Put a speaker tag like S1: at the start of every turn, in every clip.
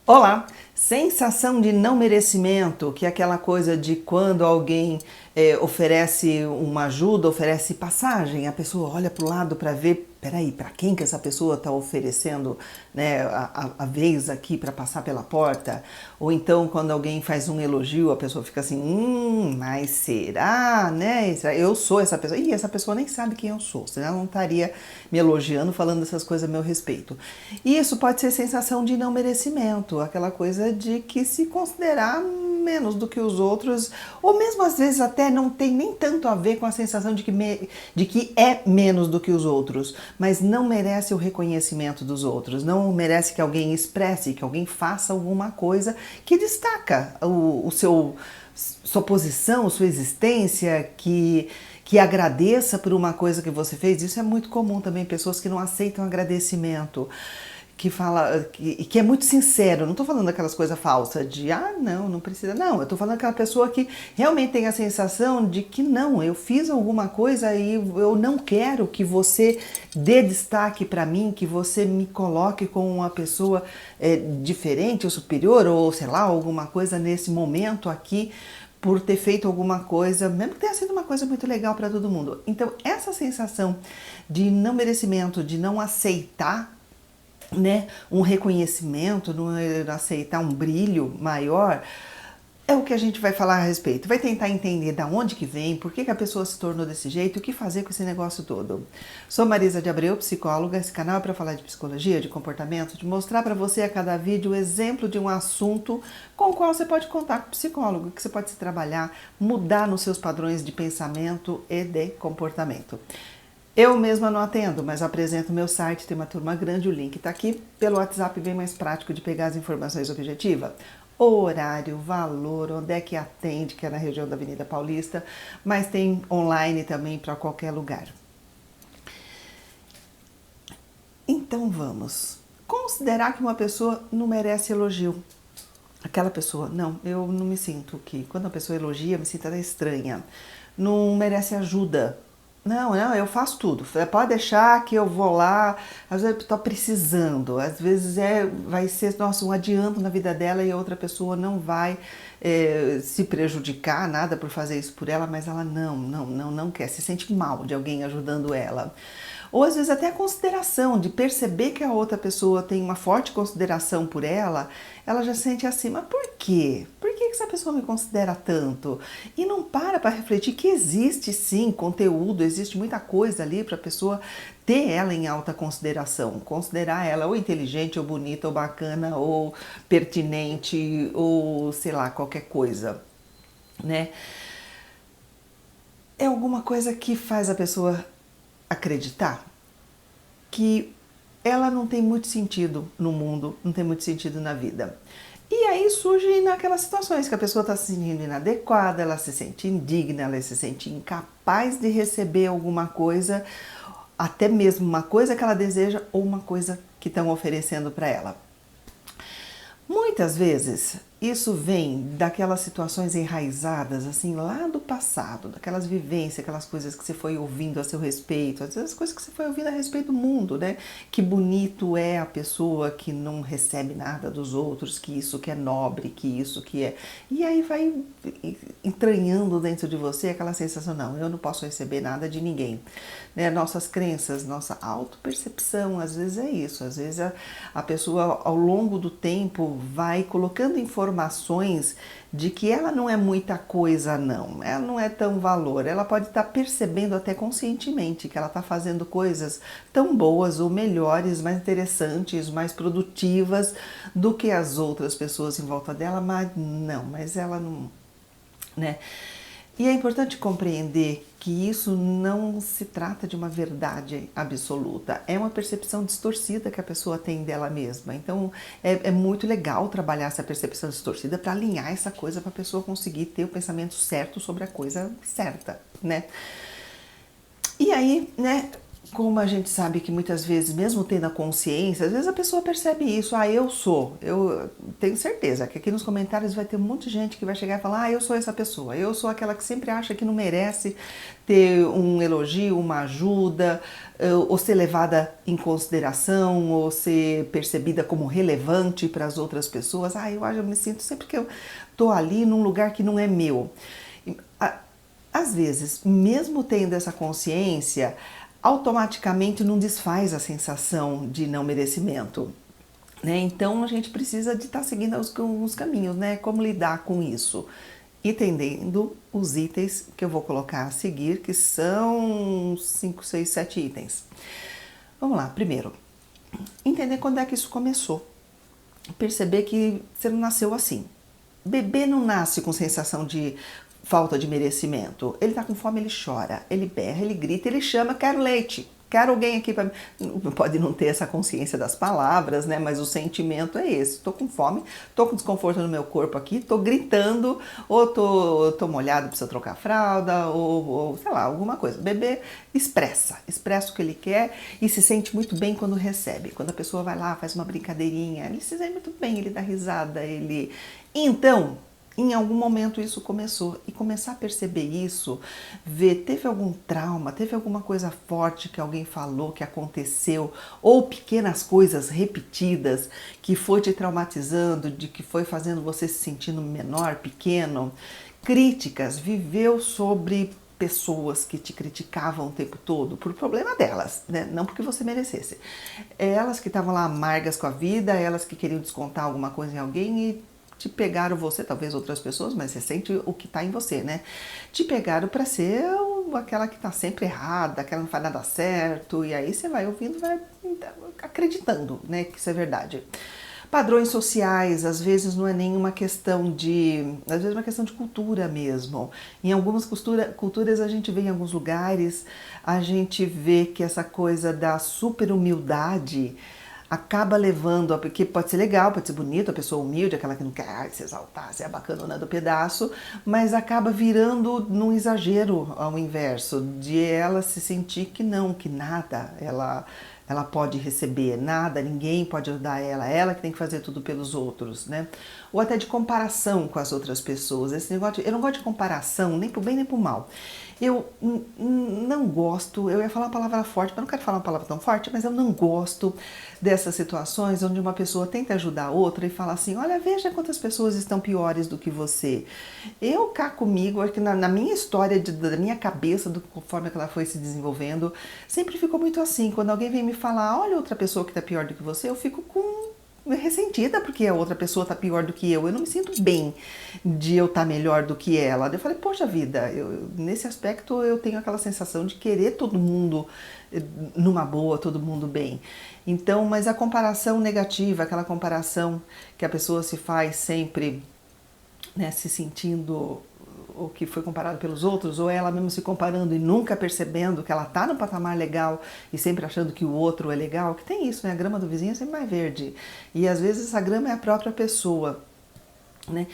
S1: Olá! Sensação de não merecimento, que é aquela coisa de quando alguém oferece uma ajuda, oferece passagem, a pessoa olha para o lado para ver, peraí, para quem que essa pessoa está oferecendo, né, a vez aqui para passar pela porta? Ou então quando alguém faz um elogio, a pessoa fica assim, mas será, né? Eu sou essa pessoa. E essa pessoa nem sabe quem eu sou, senão ela não estaria me elogiando, falando essas coisas a meu respeito. E isso pode ser sensação de não merecimento, aquela coisa de que se considerar menos do que os outros, ou mesmo às vezes até não tem nem tanto a ver com a sensação de que é menos do que os outros, mas não merece o reconhecimento dos outros, não merece que alguém expresse, que alguém faça alguma coisa que destaca sua posição, sua existência, que agradeça por uma coisa que você fez. Isso é muito comum também, pessoas que não aceitam agradecimento, que fala que é muito sincero. Não estou falando daquelas coisas falsas de não precisa. Não, eu estou falando daquela pessoa que realmente tem a sensação de que não, eu fiz alguma coisa e eu não quero que você dê destaque para mim, que você me coloque como uma pessoa diferente ou superior, ou sei lá, alguma coisa nesse momento aqui, por ter feito alguma coisa, mesmo que tenha sido uma coisa muito legal para todo mundo. Então, essa sensação de não merecimento, de não aceitar, né, um reconhecimento, não aceitar um brilho maior, é o que a gente vai falar a respeito. Vai tentar entender da onde que vem, por que a pessoa se tornou desse jeito, o que fazer com esse negócio todo. Sou Marisa de Abreu, psicóloga. Esse canal é para falar de psicologia, de comportamento, de mostrar para você a cada vídeo o exemplo de um assunto com o qual você pode contar com o psicólogo, que você pode se trabalhar, mudar nos seus padrões de pensamento e de comportamento. Eu mesma não atendo, mas apresento meu site, tem uma turma grande, o link está aqui. Pelo WhatsApp bem mais prático de pegar as informações objetivas. Horário, valor, onde é que atende, que é na região da Avenida Paulista, mas tem online também para qualquer lugar. Então vamos considerar que uma pessoa não merece elogio. Aquela pessoa, não, eu não me sinto que, quando a pessoa elogia, me sinto até estranha. Não merece ajuda. Não, eu faço tudo. Pode deixar que eu vou lá. Às vezes eu estou precisando. Às vezes vai ser, nossa, um adianto na vida dela e a outra pessoa não vai se prejudicar nada por fazer isso por ela, mas ela não quer. Se sente mal de alguém ajudando ela. Ou às vezes até a consideração, de perceber que a outra pessoa tem uma forte consideração por ela, ela já sente assim, mas por quê? Por que essa pessoa me considera tanto? E não para refletir que existe sim conteúdo, existe muita coisa ali para a pessoa ter ela em alta consideração, considerar ela ou inteligente, ou bonita, ou bacana, ou pertinente, ou sei lá, qualquer coisa, né? É alguma coisa que faz a pessoa acreditar que ela não tem muito sentido no mundo, não tem muito sentido na vida. E aí surge naquelas situações que a pessoa está se sentindo inadequada, ela se sente indigna, ela se sente incapaz de receber alguma coisa, até mesmo uma coisa que ela deseja ou uma coisa que estão oferecendo para ela. Muitas vezes isso vem daquelas situações enraizadas, assim, lá do passado, daquelas vivências, aquelas coisas que você foi ouvindo a seu respeito, às vezes as coisas que você foi ouvindo a respeito do mundo, né? Que bonito é a pessoa que não recebe nada dos outros, que isso que é nobre, que isso que é... E aí vai entranhando dentro de você aquela sensação, não, eu não posso receber nada de ninguém. Né? Nossas crenças, nossa autopercepção, às vezes é isso, às vezes a pessoa ao longo do tempo vai colocando informações de que ela não é muita coisa não, ela não é tão valor, ela pode estar percebendo até conscientemente que ela está fazendo coisas tão boas ou melhores, mais interessantes, mais produtivas do que as outras pessoas em volta dela, mas ela não, né? E é importante compreender que isso não se trata de uma verdade absoluta, é uma percepção distorcida que a pessoa tem dela mesma. Então é muito legal trabalhar essa percepção distorcida para alinhar essa coisa para a pessoa conseguir ter o pensamento certo sobre a coisa certa, né? E aí, né, como a gente sabe que muitas vezes, mesmo tendo a consciência, às vezes a pessoa percebe isso, eu sou, eu tenho certeza que aqui nos comentários vai ter um monte de gente que vai chegar e falar, eu sou essa pessoa, eu sou aquela que sempre acha que não merece ter um elogio, uma ajuda, ou ser levada em consideração, ou ser percebida como relevante para as outras pessoas. Eu me sinto sempre que eu tô ali num lugar que não é meu. Às vezes, mesmo tendo essa consciência, automaticamente não desfaz a sensação de não merecimento, né? Então a gente precisa de estar seguindo os caminhos, né? Como lidar com isso? Entendendo os itens que eu vou colocar a seguir, que são 5, 6, 7 itens. Vamos lá, primeiro, entender quando é que isso começou. Perceber que você não nasceu assim. Bebê não nasce com sensação de falta de merecimento. Ele tá com fome, ele chora, ele berra, ele grita, ele chama, quero leite, quero alguém aqui para mim. Pode não ter essa consciência das palavras, né? Mas o sentimento é esse. Tô com fome, tô com desconforto no meu corpo aqui, tô gritando, ou tô molhado, precisa trocar a fralda, ou sei lá, alguma coisa. O bebê expressa o que ele quer e se sente muito bem quando recebe. Quando a pessoa vai lá, faz uma brincadeirinha, ele se sente muito bem, ele dá risada, ele... Então, em algum momento isso começou, e começar a perceber isso, ver, teve algum trauma, teve alguma coisa forte que alguém falou, que aconteceu, ou pequenas coisas repetidas que foi te traumatizando, de que foi fazendo você se sentindo menor, pequeno, críticas, viveu sobre pessoas que te criticavam o tempo todo por problema delas, né? Não porque você merecesse. Elas que estavam lá amargas com a vida, elas que queriam descontar alguma coisa em alguém e te pegaram você, talvez outras pessoas, mas você sente o que está em você, né? Te pegaram para ser aquela que está sempre errada, aquela que não faz nada certo, e aí você vai ouvindo, vai acreditando, né, que isso é verdade. Padrões sociais, às vezes não é nenhuma questão de... Às vezes é uma questão de cultura mesmo. Em algumas culturas a gente vê em alguns lugares, a gente vê que essa coisa da super humildade acaba levando, porque pode ser legal, pode ser bonito, a pessoa humilde, aquela que não quer se exaltar, ser a bacanona do pedaço, mas acaba virando num exagero ao inverso, de ela se sentir que não, que nada ela pode receber, nada, ninguém pode ajudar ela que tem que fazer tudo pelos outros, né? Ou até de comparação com as outras pessoas. Esse negócio, eu não gosto de comparação, nem pro bem nem pro mal. Eu não gosto, eu ia falar uma palavra forte, mas não quero falar uma palavra tão forte, mas eu não gosto dessas situações onde uma pessoa tenta ajudar a outra e fala assim, olha, veja quantas pessoas estão piores do que você. Eu cá comigo, acho que na minha história, da minha cabeça, conforme ela foi se desenvolvendo, sempre ficou muito assim. Quando alguém vem me falar, olha outra pessoa que está pior do que você, eu fico ressentida porque a outra pessoa tá pior do que eu não me sinto bem de eu estar melhor do que ela. Eu falei, poxa vida, nesse aspecto eu tenho aquela sensação de querer todo mundo numa boa, todo mundo bem. Então, mas a comparação negativa, aquela comparação que a pessoa se faz sempre, né, se sentindo o que foi comparado pelos outros, ou ela mesmo se comparando e nunca percebendo que ela tá no patamar legal e sempre achando que o outro é legal, que tem isso, né? A grama do vizinho é sempre mais verde. E às vezes essa grama é a própria pessoa, né?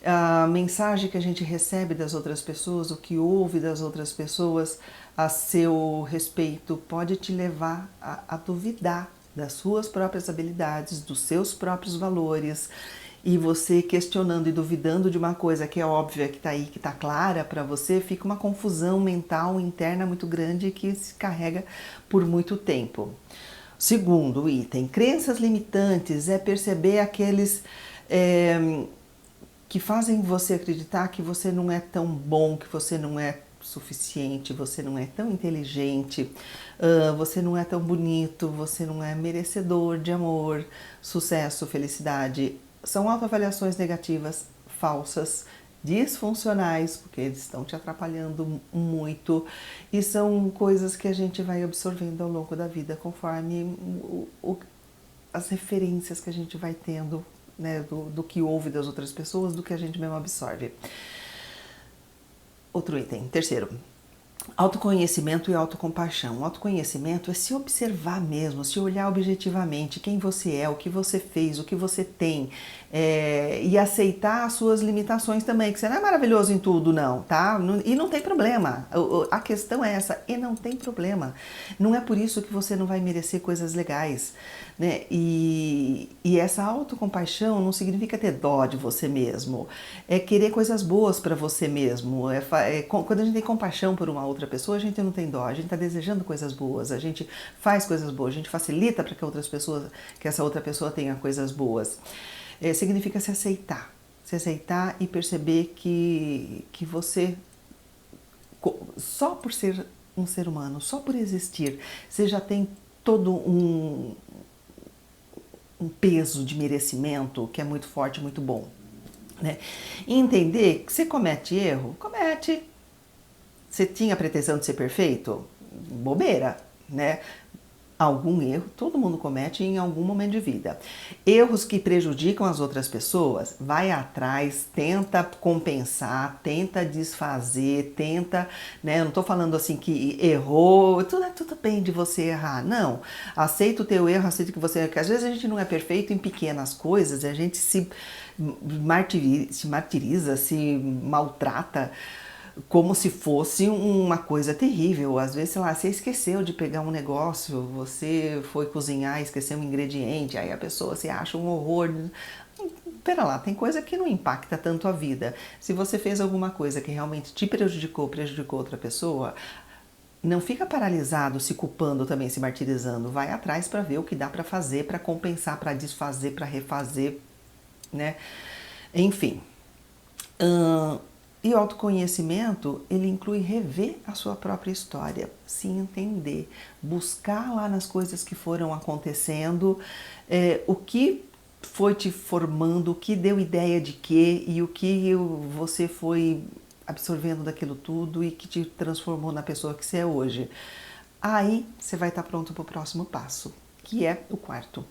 S1: A mensagem que a gente recebe das outras pessoas, o que ouve das outras pessoas a seu respeito pode te levar a duvidar das suas próprias habilidades, dos seus próprios valores. E você questionando e duvidando de uma coisa que é óbvia, que está aí, que está clara para você, fica uma confusão mental interna muito grande que se carrega por muito tempo. Segundo item, crenças limitantes é perceber aqueles que fazem você acreditar que você não é tão bom, que você não é suficiente, você não é tão inteligente, você não é tão bonito, você não é merecedor de amor, sucesso, felicidade. São autoavaliações negativas, falsas, disfuncionais, porque eles estão te atrapalhando muito, e são coisas que a gente vai absorvendo ao longo da vida, conforme as referências que a gente vai tendo, né, do que ouve das outras pessoas, do que a gente mesmo absorve. Outro item, terceiro. Autoconhecimento e autocompaixão. Autoconhecimento é se observar mesmo, se olhar objetivamente quem você é, o que você fez, o que você tem, e aceitar as suas limitações também, que você não é maravilhoso em tudo, não, tá? E não tem problema. A questão é essa, e não tem problema. Não é por isso que você não vai merecer coisas legais, né? E essa autocompaixão não significa ter dó de você mesmo, é querer coisas boas para você mesmo. Quando a gente tem compaixão por uma outra pessoa, a gente não tem dó, a gente está desejando coisas boas, a gente faz coisas boas, a gente facilita para que essa outra pessoa tenha coisas boas. Significa se aceitar e perceber que você, só por ser um ser humano, só por existir, você já tem todo um peso de merecimento que é muito forte, muito bom. Né? E entender que você comete erro, comete. Você tinha a pretensão de ser perfeito? Bobeira, né? Algum erro todo mundo comete em algum momento de vida. Erros que prejudicam as outras pessoas, vai atrás, tenta compensar, tenta desfazer, tenta, né? Eu não tô falando assim que errou, tudo bem de você errar, não. Aceita o teu erro, aceita que você, que às vezes a gente não é perfeito em pequenas coisas, a gente se martiriza, se maltrata como se fosse uma coisa terrível. Às vezes, sei lá, você esqueceu de pegar um negócio, você foi cozinhar e esqueceu um ingrediente, aí a pessoa se acha um horror. Pera lá, tem coisa que não impacta tanto a vida. Se você fez alguma coisa que realmente te prejudicou outra pessoa, não fica paralisado, se culpando também, se martirizando. Vai atrás para ver o que dá para fazer, para compensar, para desfazer, para refazer, né? Enfim. E o autoconhecimento, ele inclui rever a sua própria história, se entender, buscar lá nas coisas que foram acontecendo, o que foi te formando, o que deu ideia de quê e o que você foi absorvendo daquilo tudo e que te transformou na pessoa que você é hoje. Aí você vai estar pronto para o próximo passo, que é o quarto.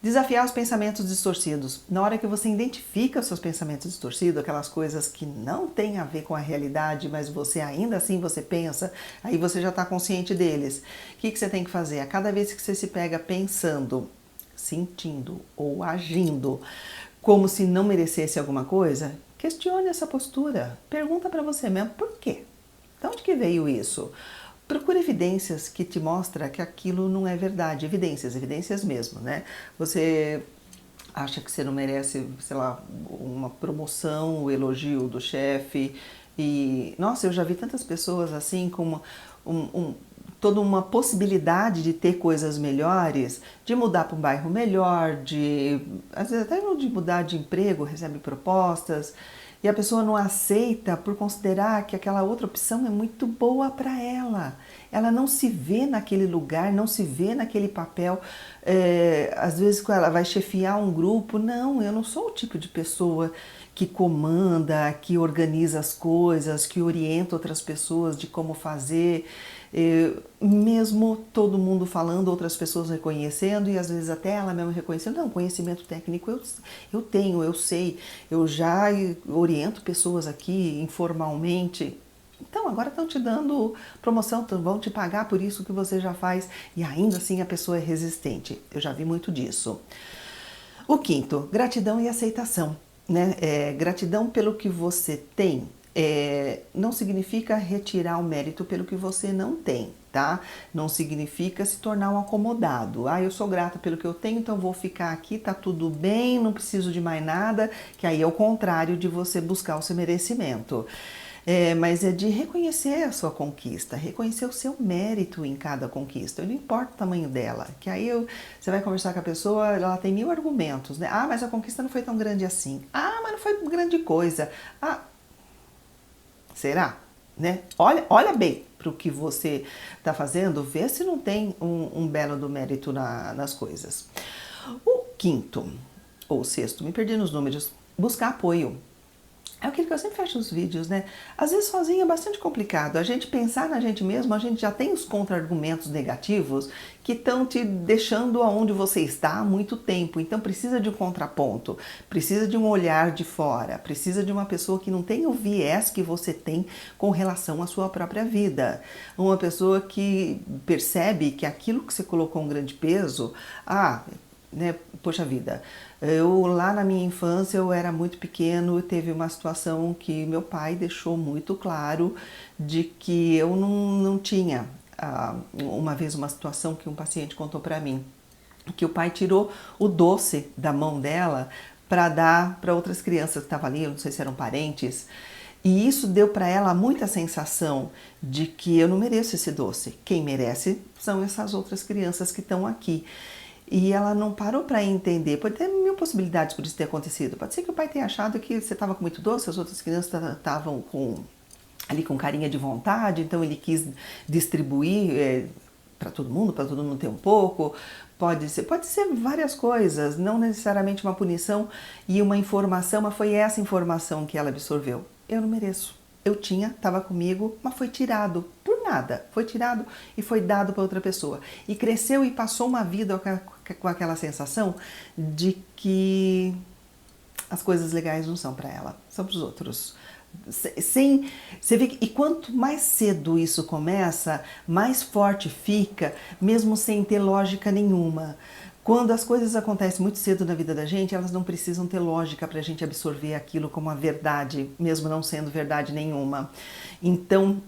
S1: Desafiar os pensamentos distorcidos. Na hora que você identifica os seus pensamentos distorcidos, aquelas coisas que não têm a ver com a realidade, mas você ainda assim você pensa, aí você já está consciente deles. O que você tem que fazer? A cada vez que você se pega pensando, sentindo ou agindo como se não merecesse alguma coisa, questione essa postura. Pergunta para você mesmo, por quê? De onde que veio isso? Procure evidências que te mostram que aquilo não é verdade. Evidências mesmo, né? Você acha que você não merece, sei lá, uma promoção, o elogio do chefe. E, nossa, eu já vi tantas pessoas assim com toda uma possibilidade de ter coisas melhores, de mudar para um bairro melhor, às vezes até de mudar de emprego, recebe propostas. E a pessoa não aceita por considerar que aquela outra opção é muito boa para ela. Ela não se vê naquele lugar, não se vê naquele papel. Às vezes quando ela vai chefiar um grupo, não, eu não sou o tipo de pessoa que comanda, que organiza as coisas, que orienta outras pessoas de como fazer. Mesmo todo mundo falando, outras pessoas reconhecendo e às vezes até ela mesma reconhecendo, não, conhecimento técnico eu tenho, eu sei, eu já oriento pessoas aqui informalmente. Então agora estão te dando promoção, vão te pagar por isso que você já faz e ainda assim a pessoa é resistente. Eu já vi muito disso. O quinto, gratidão e aceitação, né? Gratidão pelo que você tem. Não significa retirar o mérito pelo que você não tem, tá? Não significa se tornar um acomodado. Eu sou grata pelo que eu tenho, então vou ficar aqui, tá tudo bem, não preciso de mais nada, que aí é o contrário de você buscar o seu merecimento. Mas é de reconhecer a sua conquista, reconhecer o seu mérito em cada conquista, não importa o tamanho dela, que aí você vai conversar com a pessoa, ela tem 1000 argumentos, né? Mas a conquista não foi tão grande assim. Mas não foi grande coisa. Será? Né? Olha bem para o que você está fazendo, vê se não tem um belo do mérito nas coisas. O quinto, ou sexto, me perdi nos números, buscar apoio. É aquilo que eu sempre fecho os vídeos, né? Às vezes sozinho é bastante complicado. A gente pensar na gente mesmo, a gente já tem os contra-argumentos negativos que estão te deixando aonde você está há muito tempo. Então precisa de um contraponto, precisa de um olhar de fora, precisa de uma pessoa que não tem o viés que você tem com relação à sua própria vida. Uma pessoa que percebe que aquilo que você colocou um grande peso, né, poxa vida, eu lá na minha infância eu era muito pequeno, teve uma situação que meu pai deixou muito claro de que eu não tinha, uma vez uma situação que um paciente contou para mim, que o pai tirou o doce da mão dela para dar para outras crianças que estavam ali, eu não sei se eram parentes, e isso deu para ela muita sensação de que eu não mereço esse doce. Quem merece são essas outras crianças que estão aqui. E ela não parou para entender. Pode ter mil possibilidades por isso ter acontecido. Pode ser que o pai tenha achado que você estava com muito doce, as outras crianças estavam ali com carinha de vontade, então ele quis distribuir para todo mundo ter um pouco. Pode ser várias coisas, não necessariamente uma punição e uma informação, mas foi essa informação que ela absorveu. Eu não mereço. Eu tinha, estava comigo, mas foi tirado por nada. Foi tirado e foi dado para outra pessoa. E cresceu e passou uma vida com aquela sensação de que as coisas legais não são para ela, são para os outros. Você vê e quanto mais cedo isso começa, mais forte fica, mesmo sem ter lógica nenhuma. Quando as coisas acontecem muito cedo na vida da gente, elas não precisam ter lógica para a gente absorver aquilo como a verdade, mesmo não sendo verdade nenhuma. Então,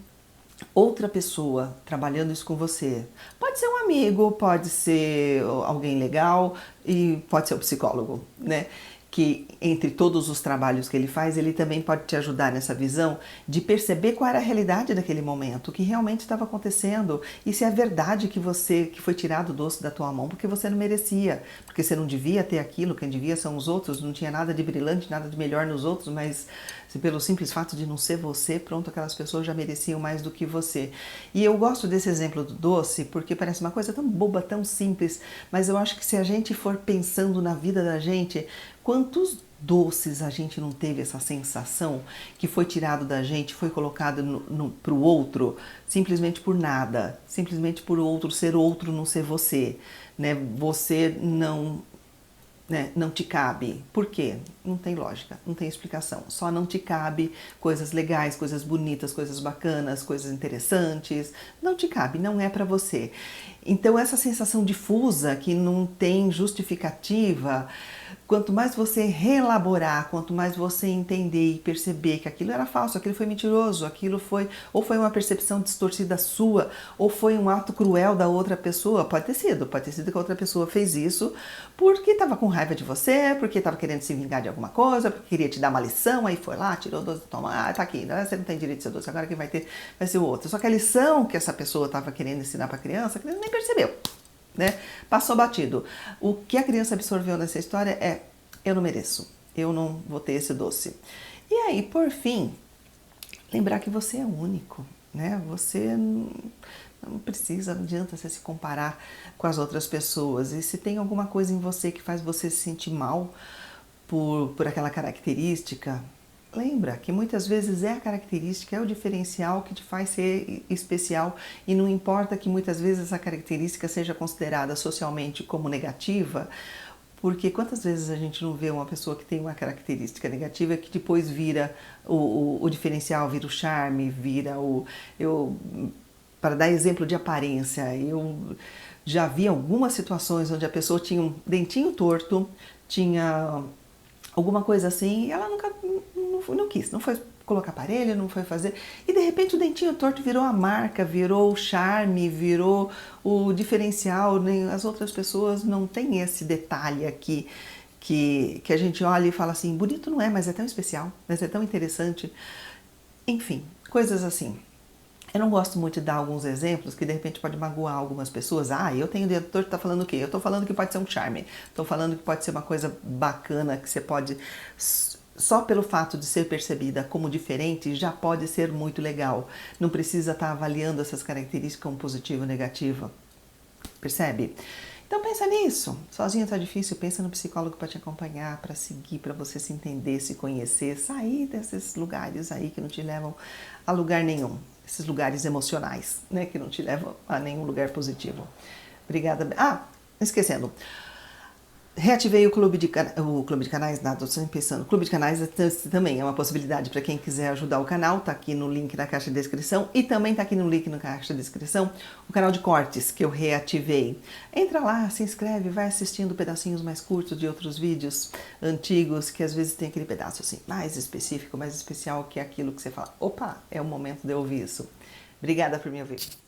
S1: outra pessoa trabalhando isso com você, pode ser um amigo, pode ser alguém legal e pode ser um psicólogo, né? Que entre todos os trabalhos que ele faz, ele também pode te ajudar nessa visão de perceber qual era a realidade daquele momento, o que realmente estava acontecendo e se é verdade que foi tirado o doce da tua mão porque você não merecia, porque você não devia ter aquilo, quem devia são os outros, não tinha nada de brilhante, nada de melhor nos outros, mas pelo simples fato de não ser você, pronto, aquelas pessoas já mereciam mais do que você. E eu gosto desse exemplo do doce porque parece uma coisa tão boba, tão simples, mas eu acho que se a gente for pensando na vida da gente, quantos doces a gente não teve essa sensação que foi tirado da gente, foi colocado para o outro, simplesmente por nada, simplesmente por outro ser outro, não ser você, né? Você não te cabe. Por quê? Não tem lógica, não tem explicação. Só não te cabe coisas legais, coisas bonitas, coisas bacanas, coisas interessantes. Não te cabe, não é para você. Então essa sensação difusa que não tem justificativa, quanto mais você reelaborar, quanto mais você entender e perceber que aquilo era falso, aquilo foi mentiroso, aquilo foi uma percepção distorcida sua, ou foi um ato cruel da outra pessoa, pode ter sido que a outra pessoa fez isso porque estava com raiva de você, porque estava querendo se vingar de alguma coisa, porque queria te dar uma lição, aí foi lá, tirou o doce, toma, tá aqui, você não tem direito de ser doce, agora quem vai ter vai ser o outro. Só que a lição que essa pessoa estava querendo ensinar para a criança nem percebeu. Né? Passou batido. O que a criança absorveu nessa história é: eu não mereço, eu não vou ter esse doce. E aí, por fim, lembrar que você é único, né? Você não precisa, não adianta você se comparar com as outras pessoas. E se tem alguma coisa em você que faz você se sentir mal por aquela característica, lembra que muitas vezes é a característica, é o diferencial que te faz ser especial e não importa que muitas vezes essa característica seja considerada socialmente como negativa, porque quantas vezes a gente não vê uma pessoa que tem uma característica negativa que depois vira o diferencial, vira o charme, vira para dar exemplo de aparência, eu já vi algumas situações onde a pessoa tinha um dentinho torto, tinha alguma coisa assim, e ela nunca não quis, não foi colocar aparelho, não foi fazer, e de repente o dentinho torto virou a marca, virou o charme, virou o diferencial, nem as outras pessoas não têm esse detalhe aqui que a gente olha e fala assim, bonito não é, mas é tão especial, mas é tão interessante, enfim, coisas assim. Eu não gosto muito de dar alguns exemplos que de repente pode magoar algumas pessoas. Eu tenho dedo torto, tá falando o quê? Eu tô falando que pode ser um charme. Tô falando que pode ser uma coisa bacana, que você pode, só pelo fato de ser percebida como diferente, já pode ser muito legal. Não precisa estar avaliando essas características como positiva ou negativa. Percebe? Então, Então pensa nisso. Sozinho tá difícil, pensa no psicólogo para te acompanhar, para seguir, para você se entender, se conhecer, sair desses lugares aí que não te levam a lugar nenhum. Esses lugares emocionais, né, que não te levam a nenhum lugar positivo. Obrigada. Ah, esquecendo. Reativei o clube de canais, nada, estou pensando. O clube de canais também é uma possibilidade para quem quiser ajudar o canal, tá aqui no link na caixa de descrição e também tá aqui no link na caixa de descrição o canal de cortes que eu reativei. Entra lá, se inscreve, vai assistindo pedacinhos mais curtos de outros vídeos antigos que às vezes tem aquele pedaço assim mais específico, mais especial que é aquilo que você fala, opa, é o momento de eu ouvir isso. Obrigada por me ouvir.